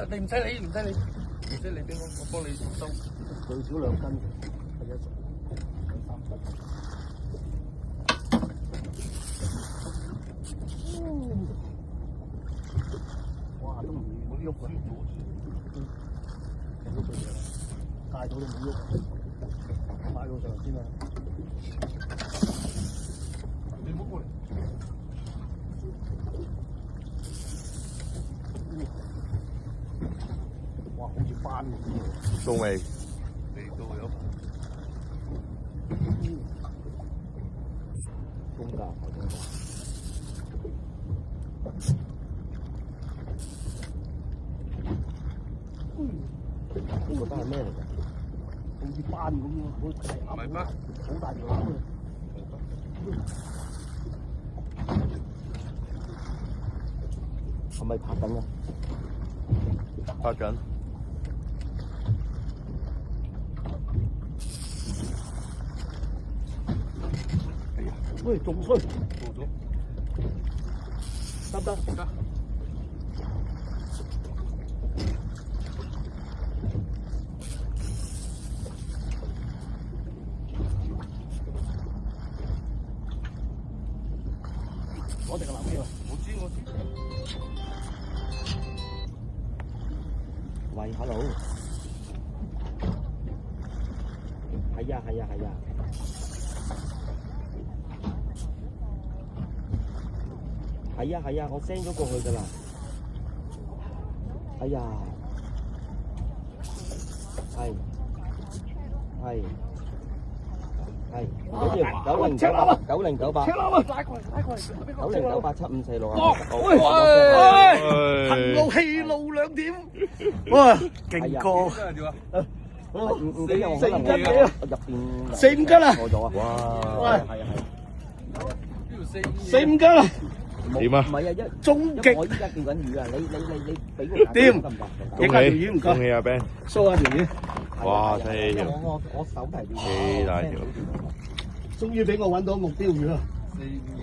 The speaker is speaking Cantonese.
得，你唔使理，唔使理，唔使理俾我幫你收。最少2斤，或者2、3斤。哇！都唔喐㗎，戒到都唔喐，擺到上先啊！你唔好過嚟。哇！好似斑咁。到未？未到有。公價，公價。呢個斑係咩嚟㗎？好似斑咁樣，好大唔係斑，好大條鈪啊！係咪拍緊啊？拍緊。喂，仲衰，做咗。得唔得？得。我哋個男嘅。我知。喂，hello。係啊。係啊，我 send 咗過去㗎啦。哎呀，係，唔緊要，9098，9098，9098，行路氣路2點，哇，勁過。唔緊要，4、5斤幾啊？入邊4、5斤啊！過咗啊！哇！4、5斤啊！點啊？唔係啊，終極。我依家釣緊魚啊！你俾個掂，恭影下條魚唔該。喜阿 Ben。掃下條魚。哇！真係我手提電話。幾大條。終於俾我揾到目標魚啦！4、5嘢。